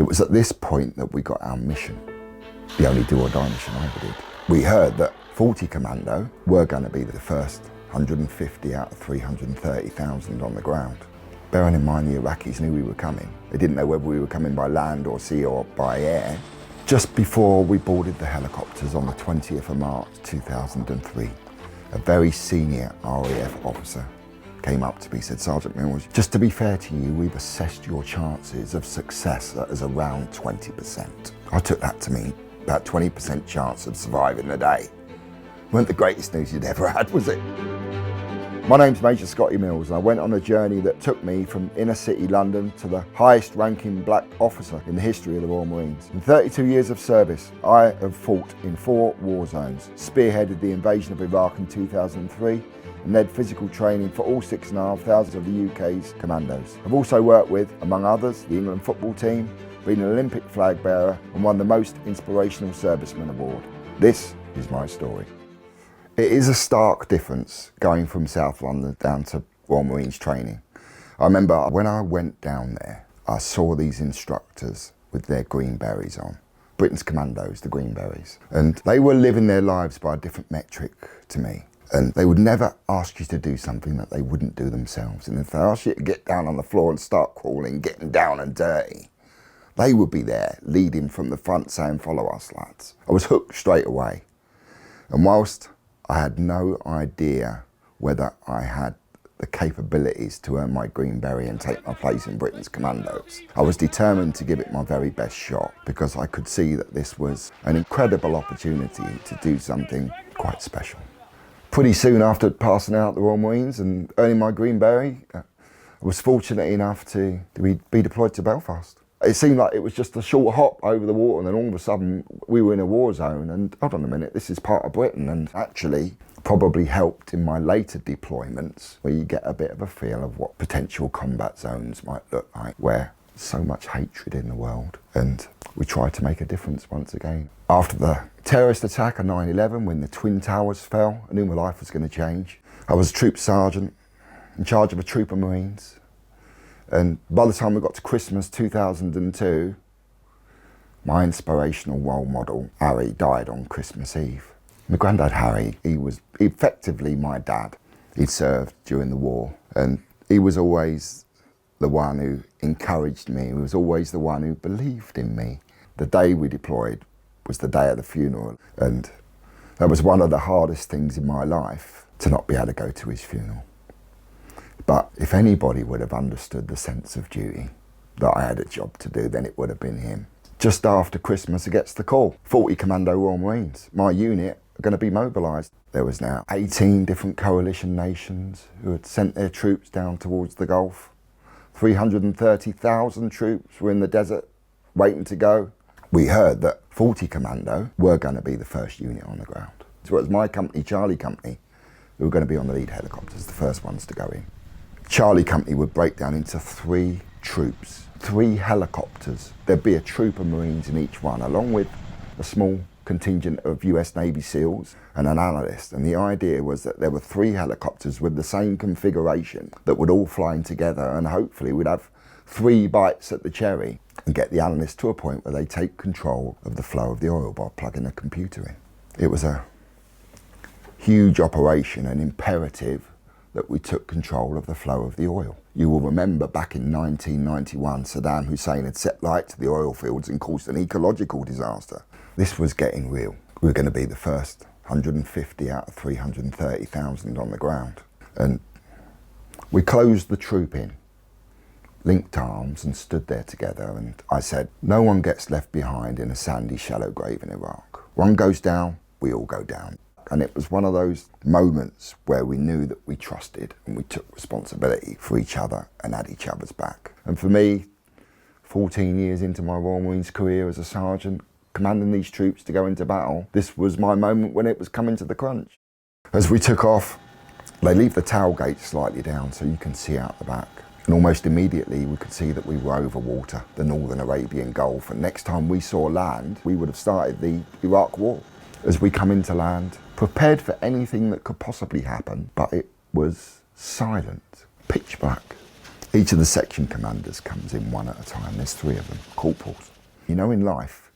It was at this point that we got our mission, the only do or die mission I ever did. We heard that 40 Commando were going to be the first 150 out of 330,000 on the ground. Bearing in mind the Iraqis knew we were coming. They didn't know whether we were coming by land or sea or by air. Just before we boarded the helicopters on the 20th of March 2003, a very senior RAF officer came up to me and said, "Sergeant Mills, just to be fair to you, we've assessed your chances of success as around 20%. I took that to mean about 20% chance of surviving the day. Weren't the greatest news you'd ever had, was it? My name's Major Scotty Mills, and I went on a journey that took me from inner city London to the highest ranking black officer in the history of the Royal Marines. In 32 years of service, I have fought in 4 war zones, spearheaded the invasion of Iraq in 2003, and led physical training for all 6,500 of the UK's Commandos. I've also worked with, among others, the England football team, been an Olympic flag bearer, and won the Most Inspiring Serviceman award. This is my story. It is a stark difference going from South London down to Royal Marines training. I remember when I went down there, I saw these instructors with their green berets on. Britain's Commandos, the green berets. And they were living their lives by a different metric to me. And they would never ask you to do something that they wouldn't do themselves. And if they asked you to get down on the floor and start crawling, getting down and dirty, they would be there leading from the front saying, "Follow us, lads." I was hooked straight away. And whilst I had no idea whether I had the capabilities to earn my green beret and take my place in Britain's Commandos, I was determined to give it my very best shot, because I could see that this was an incredible opportunity to do something quite special. Pretty soon after passing out the Royal Marines and earning my green beret, I was fortunate enough to be deployed to Belfast. It seemed like it was just a short hop over the water, and then all of a sudden we were in a war zone, and hold on a minute, this is part of Britain. And actually probably helped in my later deployments, where you get a bit of a feel of what potential combat zones might look like, where there's so much hatred in the world, and we tried to make a difference once again. After the terrorist attack on 9/11, when the Twin Towers fell, I knew my life was going to change. I was a troop sergeant in charge of a troop of Marines. And by the time we got to Christmas 2002, my inspirational role model, Harry, died on Christmas Eve. My granddad, Harry, he was effectively my dad. He'd served during the war, and he was always the one who encouraged me. He was always the one who believed in me. The day we deployed was the day of the funeral, and that was one of the hardest things in my life, to not be able to go to his funeral. But if anybody would have understood the sense of duty that I had a job to do, then it would have been him. Just after Christmas, he gets the call. 40 Commando Royal Marines. My unit are going to be mobilised. There was now 18 different coalition nations who had sent their troops down towards the Gulf. 330,000 troops were in the desert waiting to go. We heard that 40 Commando were going to be the first unit on the ground. So it was my company, Charlie Company, who were going to be on the lead helicopters, the first ones to go in. Charlie Company would break down into 3 troops, 3 helicopters. There'd be a troop of Marines in each one, along with a small contingent of US Navy SEALs and an analyst. And the idea was that there were 3 helicopters with the same configuration that would all fly in together, and hopefully we'd have 3 bites at the cherry and get the analyst to a point where they take control of the flow of the oil by plugging a computer in. It was a huge operation and imperative that we took control of the flow of the oil. You will remember back in 1991, Saddam Hussein had set light to the oil fields and caused an ecological disaster. This was getting real. We were going to be the first 150 out of 330,000 on the ground. And we closed the troop in, linked arms and stood there together, and I said, no one gets left behind in a sandy, shallow grave in Iraq. One goes down, we all go down. And it was one of those moments where we knew that we trusted and we took responsibility for each other and had each other's back. And for me, 14 years into my Royal Marines career as a sergeant, commanding these troops to go into battle, this was my moment when it was coming to the crunch. As we took off, they leave the tailgate slightly down so you can see out the back. And almost immediately we could see that we were over water, the Northern Arabian Gulf. And next time we saw land, we would have started the Iraq War. As we come into land, prepared for anything that could possibly happen, but it was silent, pitch black. Each of the section commanders comes in one at a time. There's 3 of them, corporals. You know, in life,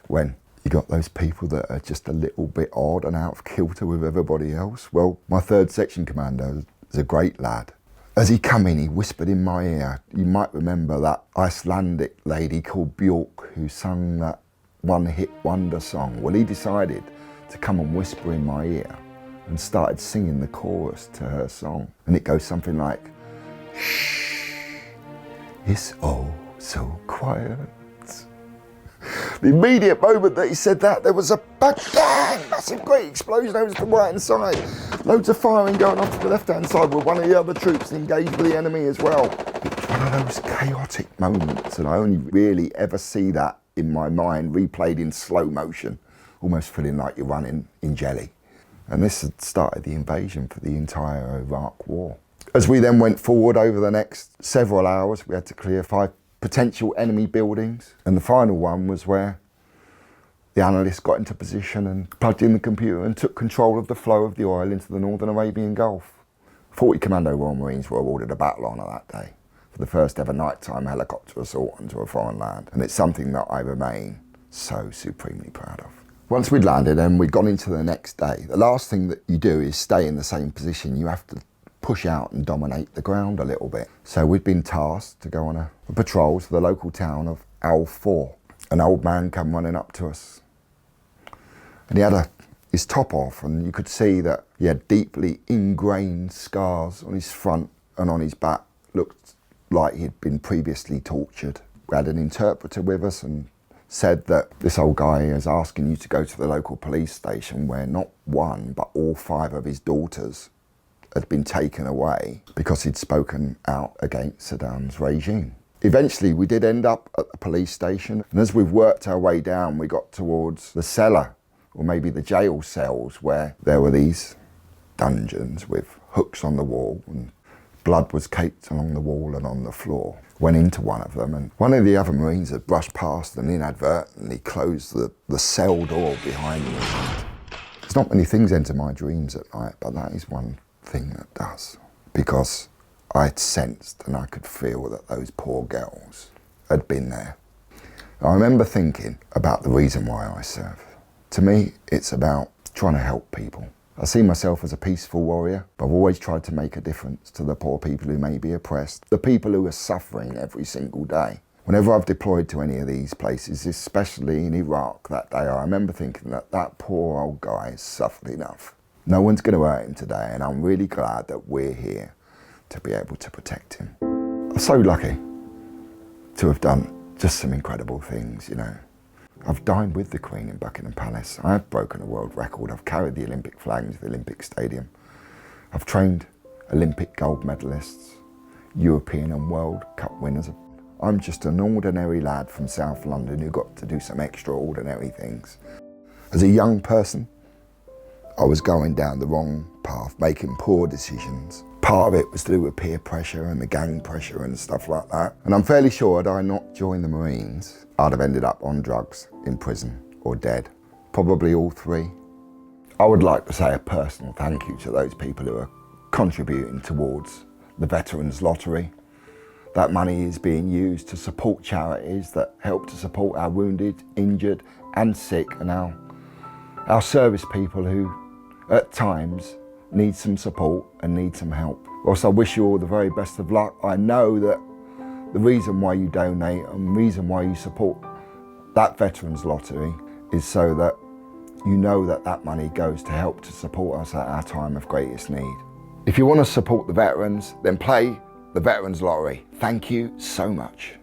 when you got those people that are just a little bit odd and out of kilter with everybody else. Well, my 3rd section commander is a great lad. As he come in, he whispered in my ear, you might remember that Icelandic lady called Björk who sung that one-hit wonder song. Well, he decided to come and whisper in my ear and started singing the chorus to her song. And it goes something like, shh, it's all so quiet. The immediate moment that he said that, there was a bang, massive great explosion over to the right hand side. Loads of firing going on to the left hand side with one of the other troops engaged with the enemy as well. It's one of those chaotic moments, and I only really ever see that in my mind replayed in slow motion, almost feeling like you're running in jelly. And this had started the invasion for the entire Iraq war. As we then went forward over the next several hours, we had to clear 5 potential enemy buildings. And the final one was where the analysts got into position and plugged in the computer and took control of the flow of the oil into the Northern Arabian Gulf. 40 Commando Royal Marines were awarded a battle honour that day for the first ever nighttime helicopter assault onto a foreign land. And it's something that I remain so supremely proud of. Once we'd landed and we'd gone into the next day, the last thing that you do is stay in the same position. You have to push out and dominate the ground a little bit. So we'd been tasked to go on a patrol to the local town of Al 4. An old man come running up to us. And he had his top off, and you could see that he had deeply ingrained scars on his front and on his back. Looked like he'd been previously tortured. We had an interpreter with us and said that this old guy is asking you to go to the local police station where not one, but all 5 of his daughters had been taken away because he'd spoken out against Saddam's regime. Eventually, we did end up at the police station, and as we've worked our way down, we got towards the cellar, or maybe the jail cells, where there were these dungeons with hooks on the wall, and blood was caked along the wall and on the floor. Went into one of them, and one of the other Marines had brushed past and inadvertently closed the cell door behind me. There's not many things enter my dreams at night, but that is one thing that does, because I'd sensed and I could feel that those poor girls had been there. I remember thinking about the reason why I serve. To me, it's about trying to help people. I see myself as a peaceful warrior, but I've always tried to make a difference to the poor people who may be oppressed, the people who are suffering every single day. Whenever I've deployed to any of these places, especially in Iraq that day, I remember thinking that that poor old guy has suffered enough. No one's going to hurt him today, and I'm really glad that we're here to be able to protect him. I'm so lucky to have done just some incredible things, you know. I've dined with the Queen in Buckingham Palace. I've broken a world record. I've carried the Olympic flag into the Olympic Stadium. I've trained Olympic gold medalists, European and World Cup winners. I'm just an ordinary lad from South London who got to do some extraordinary things. As a young person, I was going down the wrong path, making poor decisions. Part of it was to do with peer pressure and the gang pressure and stuff like that. And I'm fairly sure had I not joined the Marines, I'd have ended up on drugs, in prison, or dead. Probably all 3. I would like to say a personal thank you to those people who are contributing towards the Veterans Lottery. That money is being used to support charities that help to support our wounded, injured and sick, and our service people who at times need some support and need some help. Whilst I wish you all the very best of luck, I know that the reason why you donate and the reason why you support that Veterans Lottery is so that you know that that money goes to help to support us at our time of greatest need. If you want to support the veterans, then play the Veterans Lottery. Thank you so much.